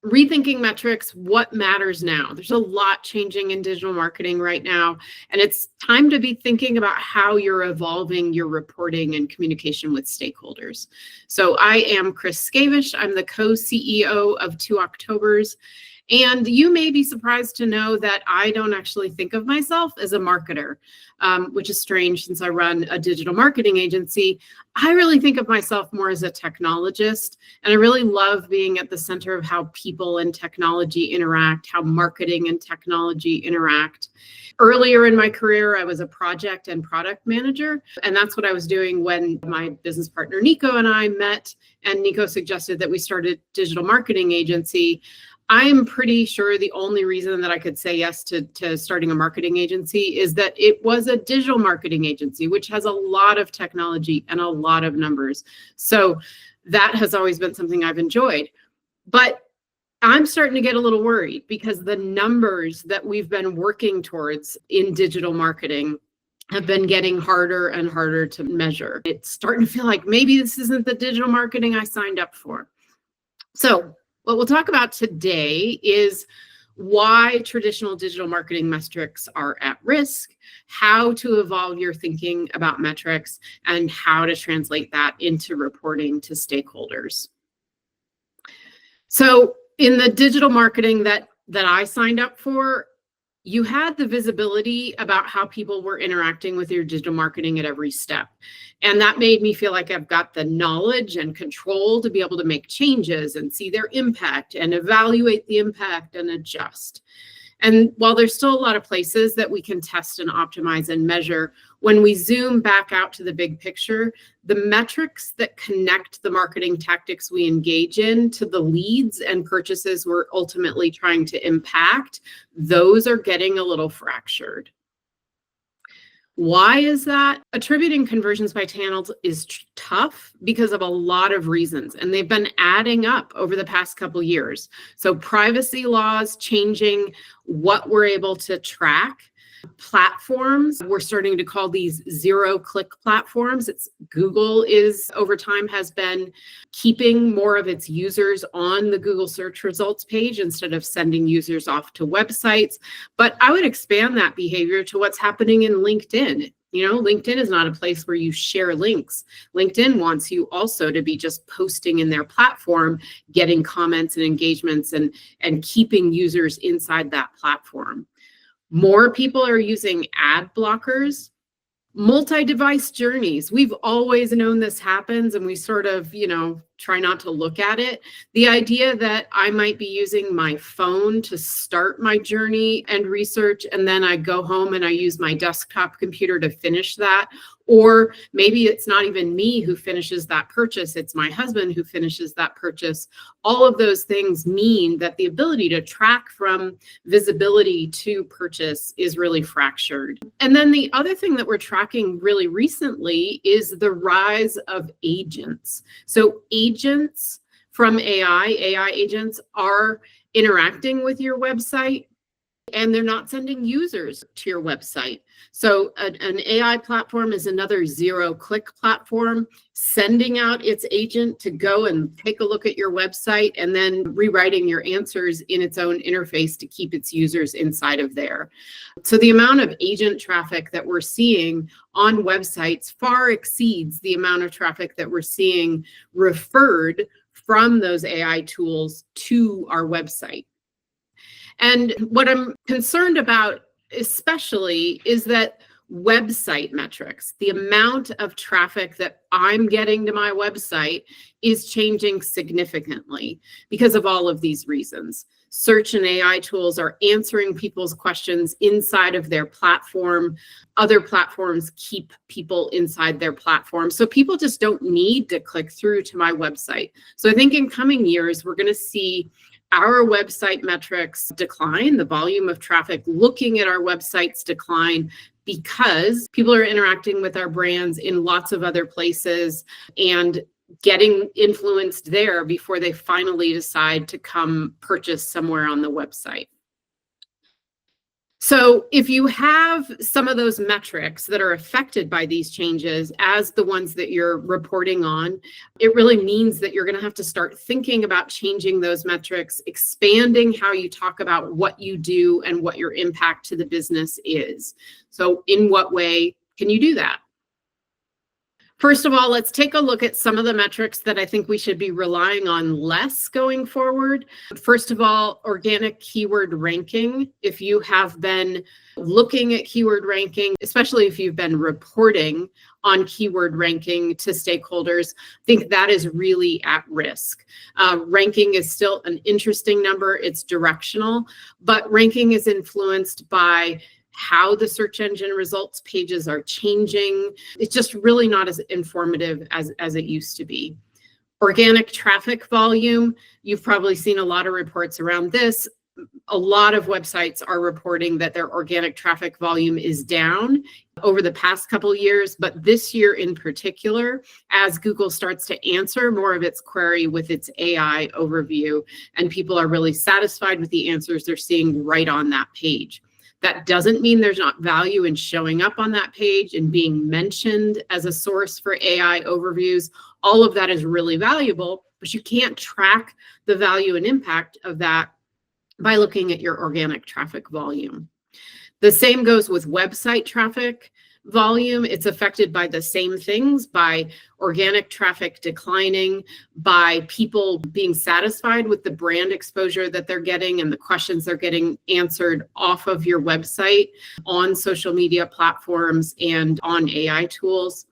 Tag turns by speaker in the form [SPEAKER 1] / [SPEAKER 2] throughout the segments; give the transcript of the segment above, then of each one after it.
[SPEAKER 1] rethinking metrics, what matters now? There's a lot changing in digital marketing right now, and it's time to be thinking about how you're evolving your reporting and communication with stakeholders. So I am Chris Skavish. I'm the co-CEO of 2 Octobers. And you may be surprised to know that I don't actually think of myself as a marketer, which is strange since I run a digital marketing agency. I really think of myself more as a technologist, and I really love being at the center of how people and technology interact, how marketing and technology interact. Earlier in my career, I was a project and product manager, and that's what I was doing when my business partner Nico and I met, and Nico suggested that we start a digital marketing agency. I'm pretty sure the only reason that I could say yes to starting a marketing agency is that it was a digital marketing agency, which has a lot of technology and a lot of numbers. So that has always been something I've enjoyed. But I'm starting to get a little worried because the numbers that we've been working towards in digital marketing have been getting harder and harder to measure. It's starting to feel like maybe this isn't the digital marketing I signed up for. So what we'll talk about today is why traditional digital marketing metrics are at risk, how to evolve your thinking about metrics, and how to translate that into reporting to stakeholders. So in the digital marketing that I signed up for, you had the visibility about how people were interacting with your digital marketing at every step. And that made me feel like I've got the knowledge and control to be able to make changes and see their impact and evaluate the impact and adjust. And while there's still a lot of places that we can test and optimize and measure, when we zoom back out to the big picture, the metrics that connect the marketing tactics we engage in to the leads and purchases we're ultimately trying to impact, those are getting a little fractured. Why is that? Attributing conversions by channels is tough because of a lot of reasons, and they've been adding up over the past couple of years. So privacy laws changing what we're able to track. Platforms, we're starting to call these zero-click platforms. Google is over time has been keeping more of its users on the Google search results page instead of sending users off to websites. But I would expand that behavior to what's happening in LinkedIn. You know, LinkedIn is not a place where you share links. LinkedIn wants you also to be just posting in their platform, getting comments and engagements and keeping users inside that platform. More people are using ad blockers. Multi-device journeys. We've always known this happens, and we sort of, try not to look at it. The idea that I might be using my phone to start my journey and research, and then I go home and I use my desktop computer to finish that. Or maybe it's not even me who finishes that purchase, it's my husband who finishes that purchase. All of those things mean that the ability to track from visibility to purchase is really fractured. And then the other thing that we're tracking really recently is the rise of agents. So agents from AI agents are interacting with your website, and they're not sending users to your website. So an AI platform is another zero-click platform, sending out its agent to go and take a look at your website and then rewriting your answers in its own interface to keep its users inside of there. So the amount of agent traffic that we're seeing on websites far exceeds the amount of traffic that we're seeing referred from those AI tools to our website. And what I'm concerned about especially is that website metrics, the amount of traffic that I'm getting to my website is changing significantly because of all of these reasons. Search and AI tools are answering people's questions inside of their platform. Other platforms keep people inside their platform. So people just don't need to click through to my website. So I think in coming years, we're going to see our website metrics decline, the volume of traffic looking at our websites decline, because people are interacting with our brands in lots of other places and getting influenced there before they finally decide to come purchase somewhere on the website. So if you have some of those metrics that are affected by these changes as the ones that you're reporting on, it really means that you're going to have to start thinking about changing those metrics, expanding how you talk about what you do and what your impact to the business is. So in what way can you do that? First of all, let's take a look at some of the metrics that I think we should be relying on less going forward. First of all, organic keyword ranking. If you have been looking at keyword ranking, especially if you've been reporting on keyword ranking to stakeholders, I think that is really at risk. Ranking is still an interesting number. It's directional, but ranking is influenced by how the search engine results pages are changing. It's just really not as informative as it used to be. Organic traffic volume, you've probably seen a lot of reports around this. A lot of websites are reporting that their organic traffic volume is down over the past couple of years, but this year in particular, as Google starts to answer more of its query with its AI overview, and people are really satisfied with the answers they're seeing right on that page. That doesn't mean there's not value in showing up on that page and being mentioned as a source for AI overviews. All of that is really valuable, but you can't track the value and impact of that by looking at your organic traffic volume. The same goes with website traffic volume. It's affected by the same things, by organic traffic declining, by people being satisfied with the brand exposure that they're getting and the questions they're getting answered off of your website, on social media platforms, and on AI tools.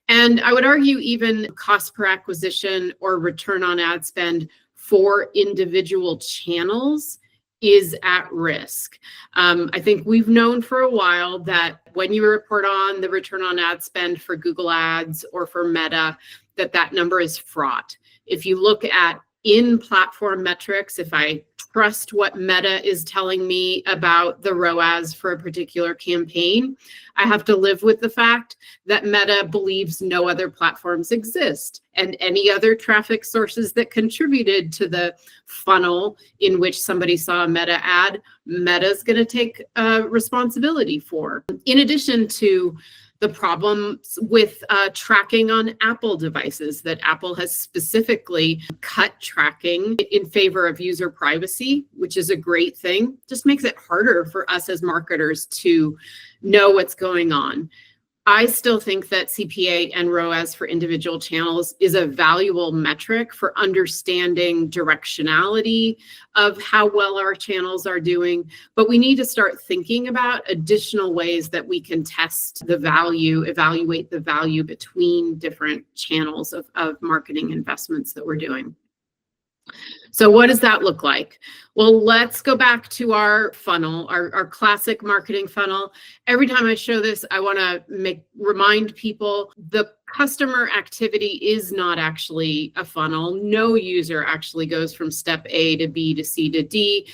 [SPEAKER 1] And I would argue even cost per acquisition or return on ad spend for individual channels is at risk. I think we've known for a while that when you report on the return on ad spend for Google Ads or for Meta, that number is fraught. If you look at in-platform metrics, if I trust what Meta is telling me about the ROAS for a particular campaign, I have to live with the fact that Meta believes no other platforms exist, and any other traffic sources that contributed to the funnel in which somebody saw a Meta ad, Meta's going to take responsibility for. In addition to the problems with tracking on Apple devices, that Apple has specifically cut tracking in favor of user privacy, which is a great thing. Just makes it harder for us as marketers to know what's going on. I still think that CPA and ROAS for individual channels is a valuable metric for understanding directionality of how well our channels are doing, but we need to start thinking about additional ways that we can test the value, evaluate the value between different channels of marketing investments that we're doing. So what does that look like? Well, let's go back to our funnel, our classic marketing funnel. Every time I show this, I want to remind people the customer activity is not actually a funnel. No user actually goes from step A to B to C to D.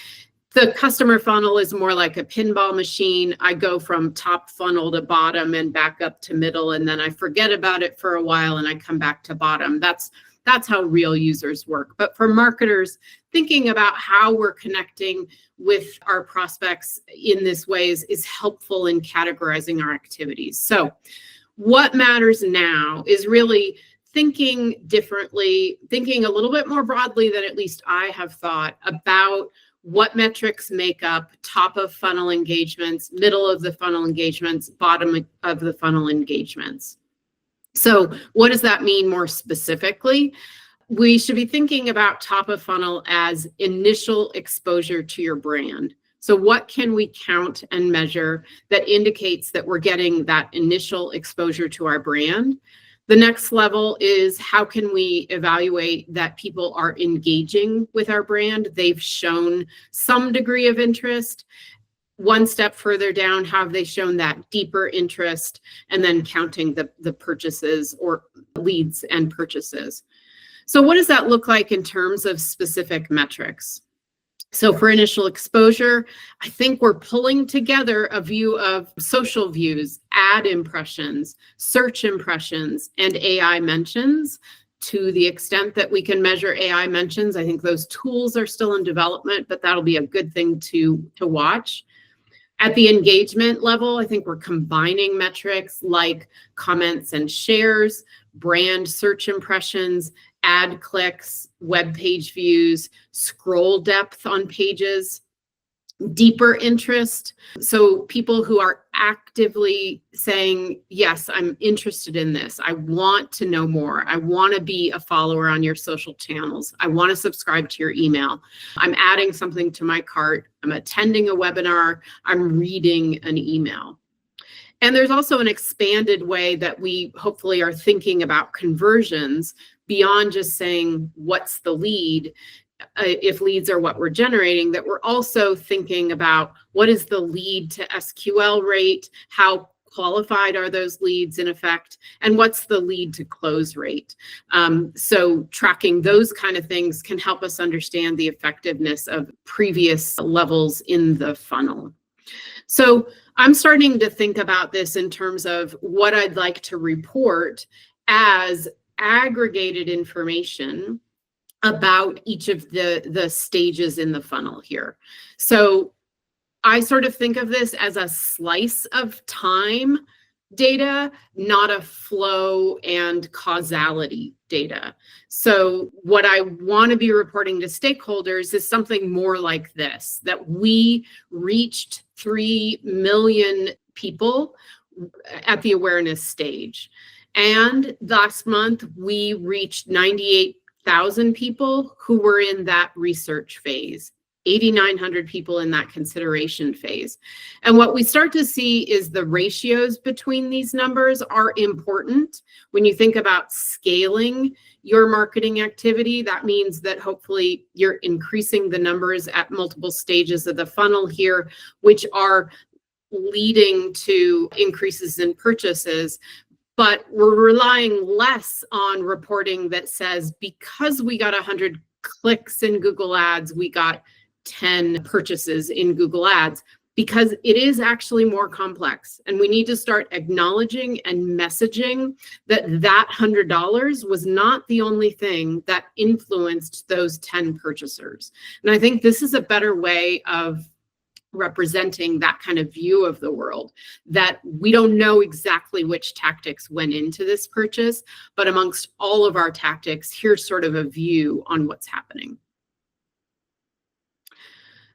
[SPEAKER 1] The customer funnel is more like a pinball machine. I go from top funnel to bottom and back up to middle, and then I forget about it for a while and I come back to bottom. That's how real users work. But for marketers, thinking about how we're connecting with our prospects in this way is helpful in categorizing our activities. So what matters now is really thinking differently, thinking a little bit more broadly than at least I have thought about what metrics make up top of funnel engagements, middle of the funnel engagements, bottom of the funnel engagements. So what does that mean more specifically? We should be thinking about top of funnel as initial exposure to your brand. So what can we count and measure that indicates that we're getting that initial exposure to our brand? The next level is how can we evaluate that people are engaging with our brand? They've shown some degree of interest. One step further down, have they shown that deeper interest, and then counting the purchases or leads and purchases. So what does that look like in terms of specific metrics? So for initial exposure, I think we're pulling together a view of social views, ad impressions, search impressions, and AI mentions. To the extent that we can measure AI mentions, I think those tools are still in development, but that'll be a good thing to watch. At the engagement level, I think we're combining metrics like comments and shares, brand search impressions, ad clicks, web page views, scroll depth on pages, deeper interest. So people who are actively saying, yes, I'm interested in this. I want to know more. I want to be a follower on your social channels. I want to subscribe to your email. I'm adding something to my cart. I'm attending a webinar. I'm reading an email. And there's also an expanded way that we hopefully are thinking about conversions beyond just saying, what's the lead? If leads are what we're generating, that we're also thinking about what is the lead to SQL rate, how qualified are those leads in effect, and what's the lead to close rate. So tracking those kind of things can help us understand the effectiveness of previous levels in the funnel. So I'm starting to think about this in terms of what I'd like to report as aggregated information about each of the stages in the funnel here. So I sort of think of this as a slice of time data, not a flow and causality data. So what I want to be reporting to stakeholders is something more like this, that we reached 3 million people at the awareness stage. And last month, we reached 98,000 people who were in that research phase, 8,900 people in that consideration phase. And what we start to see is the ratios between these numbers are important. When you think about scaling your marketing activity, that means that hopefully you're increasing the numbers at multiple stages of the funnel here, which are leading to increases in purchases. But we're relying less on reporting that says, because we got 100 clicks in Google Ads, we got 10 purchases in Google Ads, because it is actually more complex. And we need to start acknowledging and messaging that that $100 was not the only thing that influenced those 10 purchasers. And I think this is a better way of representing that kind of view of the world, that we don't know exactly which tactics went into this purchase, but amongst all of our tactics, here's sort of a view on what's happening.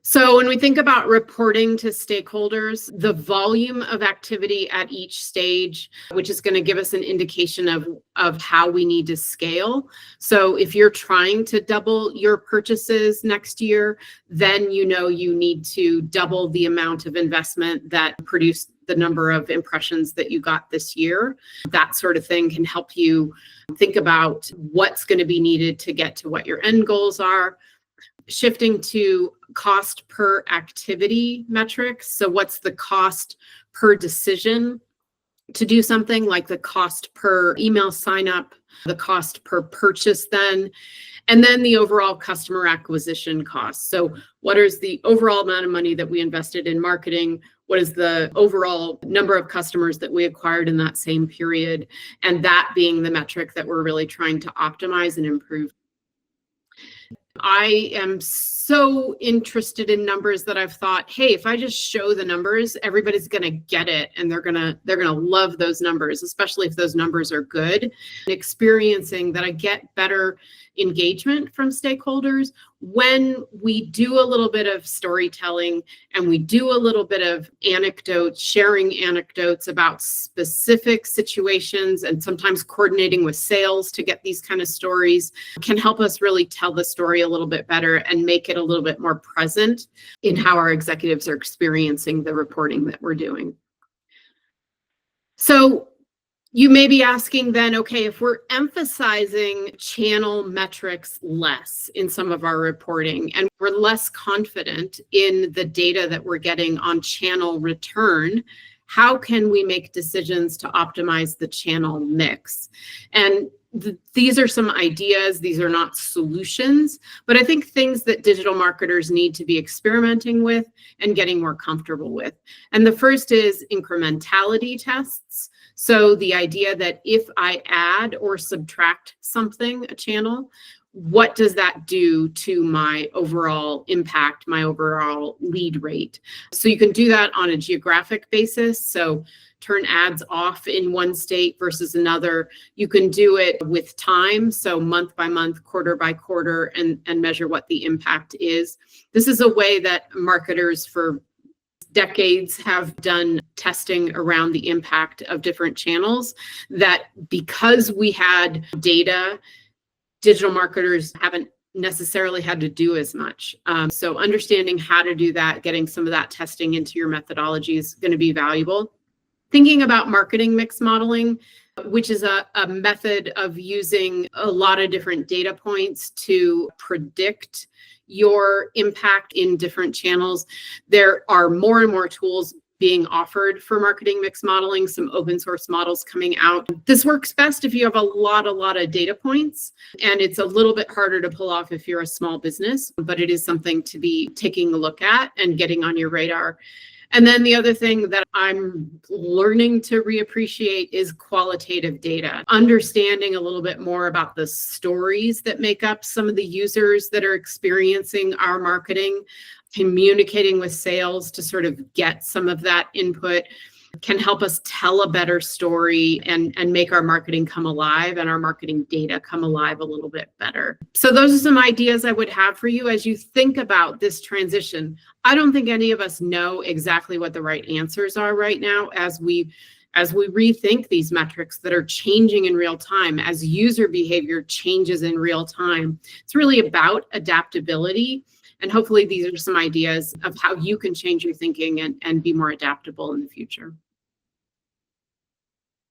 [SPEAKER 1] So when we think about reporting to stakeholders, the volume of activity at each stage, which is going to give us an indication of how we need to scale. So if you're trying to double your purchases next year, then you know you need to double the amount of investment that produced the number of impressions that you got this year. That sort of thing can help you think about what's going to be needed to get to what your end goals are. Shifting to cost per activity metrics. So what's the cost per decision to do something, like the cost per email sign up, the cost per purchase then, and then the overall customer acquisition cost. So what is the overall amount of money that we invested in marketing? What is the overall number of customers that we acquired in that same period? And that being the metric that we're really trying to optimize and improve. I am so interested in numbers that I've thought, hey, if I just show the numbers, everybody's going to get it, and they're going to love those numbers, especially if those numbers are good. And experiencing that I get better engagement from stakeholders when we do a little bit of storytelling and we do a little bit of anecdotes, sharing anecdotes about specific situations, and sometimes coordinating with sales to get these kind of stories can help us really tell the story a little bit better and make it a little bit more present in how our executives are experiencing the reporting that we're doing. So you may be asking then, okay, if we're emphasizing channel metrics less in some of our reporting, and we're less confident in the data that we're getting on channel return, how can we make decisions to optimize the channel mix? And these are some ideas. These are not solutions, but I think things that digital marketers need to be experimenting with and getting more comfortable with. And the first is incrementality tests. So the idea that if I add or subtract something, a channel, what does that do to my overall impact, my overall lead rate? So you can do that on a geographic basis. So turn ads off in one state versus another. You can do it with time, so month by month, quarter by quarter, and measure what the impact is. This is a way that marketers for decades have done testing around the impact of different channels, that because we had data, digital marketers haven't necessarily had to do as much. So understanding how to do that, getting some of that testing into your methodology is going to be valuable. Thinking about marketing mix modeling, which is a method of using a lot of different data points to predict your impact in different channels. There are more and more tools being offered for marketing mix modeling, some open source models coming out. This works best if you have a lot of data points, and it's a little bit harder to pull off if you're a small business, but it is something to be taking a look at and getting on your radar. And then the other thing that I'm learning to reappreciate is qualitative data, understanding a little bit more about the stories that make up some of the users that are experiencing our marketing, communicating with sales to sort of get some of that input can help us tell a better story and make our marketing come alive and our marketing data come alive a little bit better. So those are some ideas I would have for you as you think about this transition. I don't think any of us know exactly what the right answers are right now as we rethink these metrics that are changing in real time, as user behavior changes in real time. It's really about adaptability. And hopefully these are some ideas of how you can change your thinking and be more adaptable in the future.